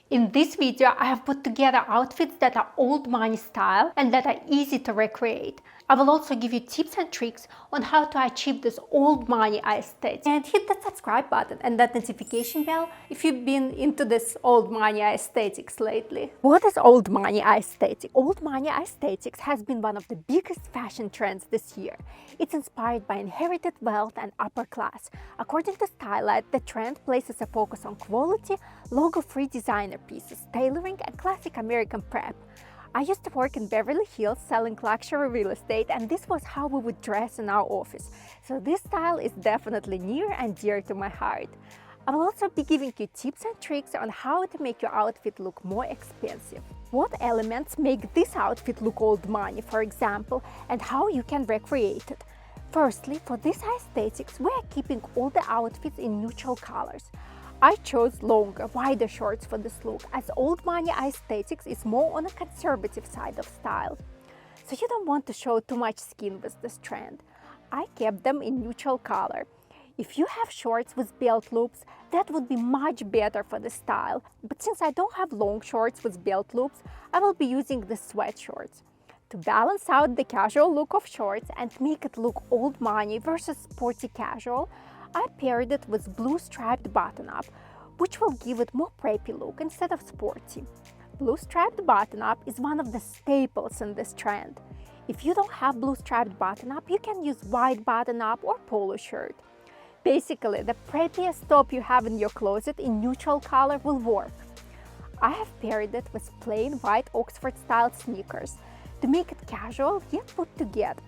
In this video, I have put together outfits that are old money style and that are easy to recreate. I will also give you tips and tricks on how to achieve this old money aesthetic. And hit that subscribe button and that notification bell if you've been into this old money aesthetics lately. What is old money aesthetic? Old money aesthetics has been one of the biggest fashion trends this year. It's inspired by inherited wealth and upper class. According to Stylite, the trend places a focus on quality, logo-free designer pieces, tailoring, and classic American prep. I used to work in Beverly Hills selling luxury real estate, and this was how we would dress in our office. So this style is definitely near and dear to my heart. I will also be giving you tips and tricks on how to make your outfit look more expensive. What elements make this outfit look old money, for example, and how you can recreate it. Firstly, for this aesthetics, we are keeping all the outfits in neutral colors. I chose longer, wider shorts for this look, as old money aesthetics is more on a conservative side of style. So you don't want to show too much skin with this trend. I kept them in neutral color. If you have shorts with belt loops, that would be much better for the style. But since I don't have long shorts with belt loops, I will be using the sweat shorts. To balance out the casual look of shorts and make it look old money versus sporty casual, I paired it with blue striped button-up, which will give it more preppy look instead of sporty. Blue striped button-up is one of the staples in this trend. If you don't have blue striped button-up, you can use white button-up or polo shirt. Basically, the preppiest top you have in your closet in neutral color will work. I have paired it with plain white Oxford-style sneakers to make it casual yet put together.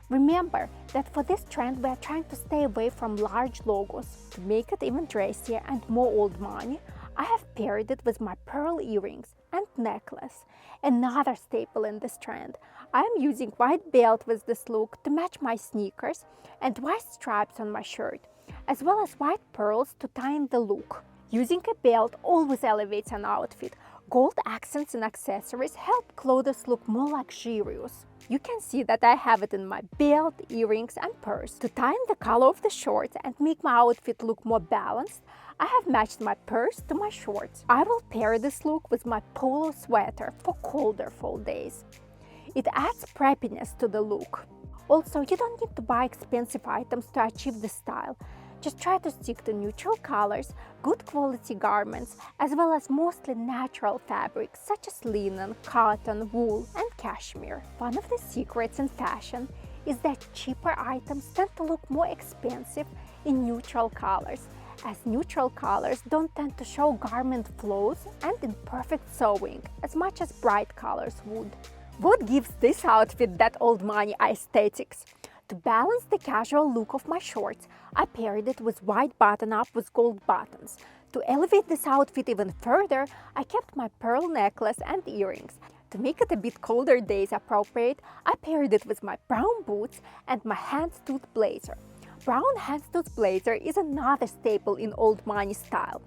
Remember that for this trend, we are trying to stay away from large logos. To make it even dressier and more old money, I have paired it with my pearl earrings and necklace, another staple in this trend. I am using white belt with this look to match my sneakers and white stripes on my shirt, as well as white pearls to tie in the look. Using a belt always elevates an outfit. Gold accents and accessories help clothes look more luxurious. You can see that I have it in my belt, earrings and purse. To tie in the color of the shorts and make my outfit look more balanced, I have matched my purse to my shorts. I will pair this look with my polo sweater for colder fall days. It adds preppiness to the look. Also, you don't need to buy expensive items to achieve this style. Just try to stick to neutral colors, good quality garments, as well as mostly natural fabrics such as linen, cotton, wool, and cashmere. One of the secrets in fashion is that cheaper items tend to look more expensive in neutral colors, as neutral colors don't tend to show garment flows and imperfect sewing as much as bright colors would. What gives this outfit that old money aesthetics? To balance the casual look of my shorts, I paired it with white button-up with gold buttons. To elevate this outfit even further, I kept my pearl necklace and earrings. To make it a bit colder days appropriate, I paired it with my brown boots and my hand-stitched blazer. Brown hand-stitched blazer is another staple in old money style.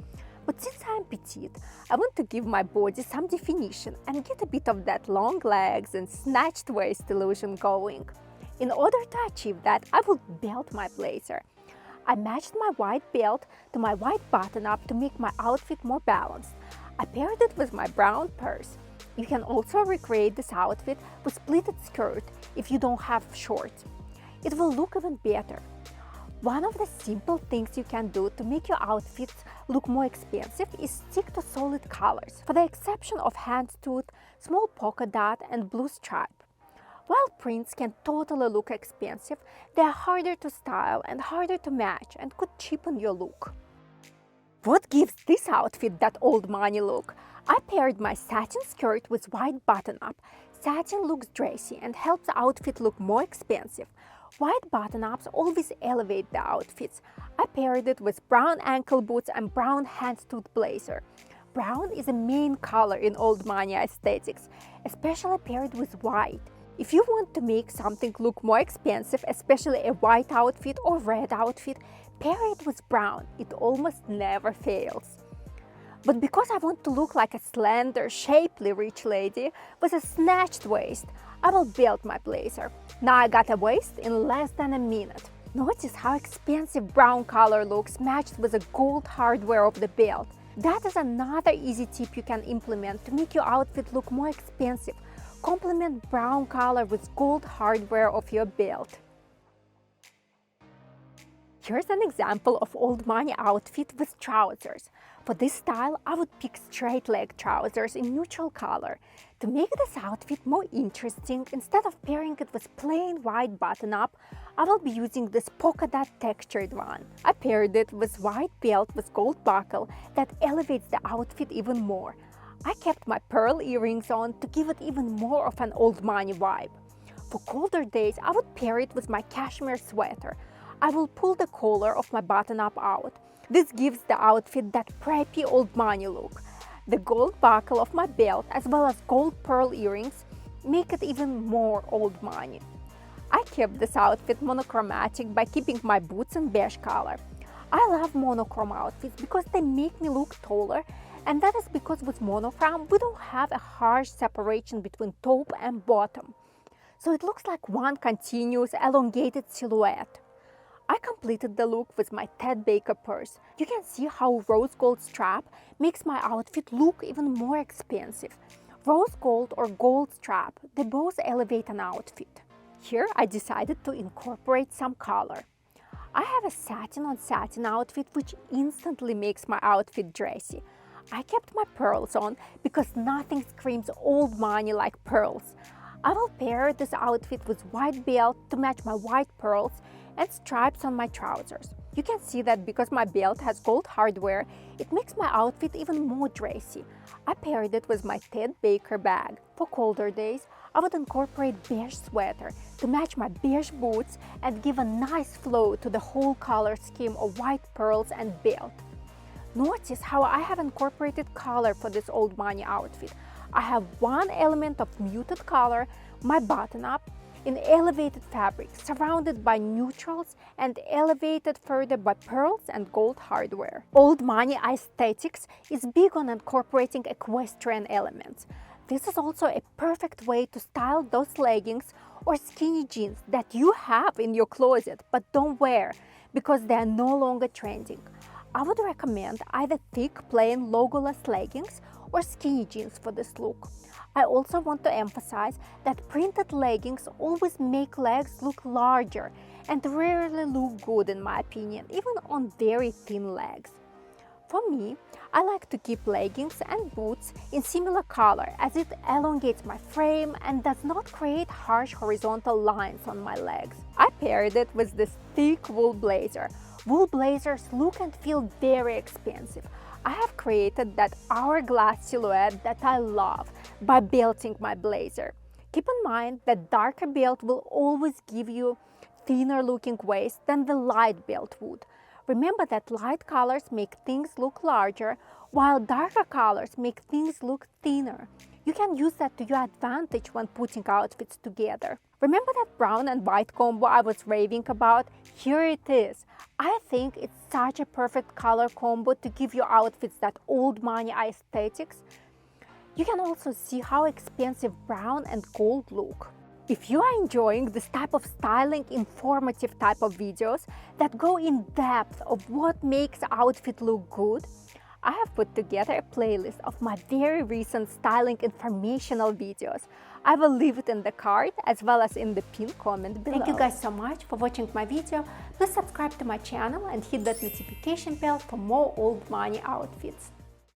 But since I am petite, I want to give my body some definition and get a bit of that long legs and snatched waist illusion going. In order to achieve that, I will belt my blazer. I matched my white belt to my white button-up to make my outfit more balanced. I paired it with my brown purse. You can also recreate this outfit with pleated skirt if you don't have shorts. It will look even better. One of the simple things you can do to make your outfits look more expensive is stick to solid colors, for the exception of hand-stitched, small polka dot and blue stripe. While prints can totally look expensive, they are harder to style and harder to match and could cheapen your look. What gives this outfit that old money look? I paired my satin skirt with white button-up. Satin looks dressy and helps the outfit look more expensive. White button-ups always elevate the outfits. I paired it with brown ankle boots and brown hand-stitched blazer. Brown is a main color in old money aesthetics, especially paired with white. If you want to make something look more expensive, especially a white outfit or red outfit, pair it with brown. It almost never fails. But because I want to look like a slender, shapely rich lady with a snatched waist, I will belt my blazer. Now I got a waist in less than a minute. Notice how expensive brown color looks matched with the gold hardware of the belt. That is another easy tip you can implement to make your outfit look more expensive. Complement brown color with gold hardware of your belt. Here's an example of old money outfit with trousers. For this style, I would pick straight leg trousers in neutral color. To make this outfit more interesting, instead of pairing it with plain white button-up, I will be using this polka dot textured one. I paired it with white belt with gold buckle that elevates the outfit even more. I kept my pearl earrings on to give it even more of an old money vibe. For colder days, I would pair it with my cashmere sweater. I will pull the collar of my button-up out. This gives the outfit that preppy old money look. The gold buckle of my belt as well as gold pearl earrings make it even more old money. I kept this outfit monochromatic by keeping my boots in beige color. I love monochrome outfits because they make me look taller, and that is because with monochrome we don't have a harsh separation between top and bottom. So it looks like one continuous elongated silhouette. I completed the look with my Ted Baker purse. You can see how rose gold strap makes my outfit look even more expensive. Rose gold or gold strap, they both elevate an outfit. Here I decided to incorporate some color. I have a satin on satin outfit which instantly makes my outfit dressy. I kept my pearls on because nothing screams old money like pearls. I will pair this outfit with white belt to match my white pearls and stripes on my trousers. You can see that because my belt has gold hardware, it makes my outfit even more dressy. I paired it with my Ted Baker bag. For colder days, I would incorporate beige sweater to match my beige boots and give a nice flow to the whole color scheme of white pearls and belt. Notice how I have incorporated color for this old money outfit. I have one element of muted color, my button-up, in elevated fabric, surrounded by neutrals and elevated further by pearls and gold hardware. Old money aesthetics is big on incorporating equestrian elements. This is also a perfect way to style those leggings or skinny jeans that you have in your closet but don't wear because they are no longer trending. I would recommend either thick, plain, logoless leggings or skinny jeans for this look. I also want to emphasize that printed leggings always make legs look larger and rarely look good in my opinion, even on very thin legs. For me, I like to keep leggings and boots in similar color as it elongates my frame and does not create harsh horizontal lines on my legs. I paired it with this thick wool blazer. Wool blazers look and feel very expensive. I have created that hourglass silhouette that I love by belting my blazer. Keep in mind that darker belt will always give you thinner looking waist than the light belt would. Remember that light colors make things look larger, while darker colors make things look thinner. You can use that to your advantage when putting outfits together. Remember that brown and white combo I was raving about? Here it is. I think it's such a perfect color combo to give your outfits that old money aesthetics. You can also see how expensive brown and gold look. If you are enjoying this type of styling, informative type of videos that go in depth of what makes outfit look good, I have put together a playlist of my very recent styling informational videos. I will leave it in the card as well as in the pinned comment below. Thank you guys so much for watching my video. Please subscribe to my channel and hit that notification bell for more old money outfits.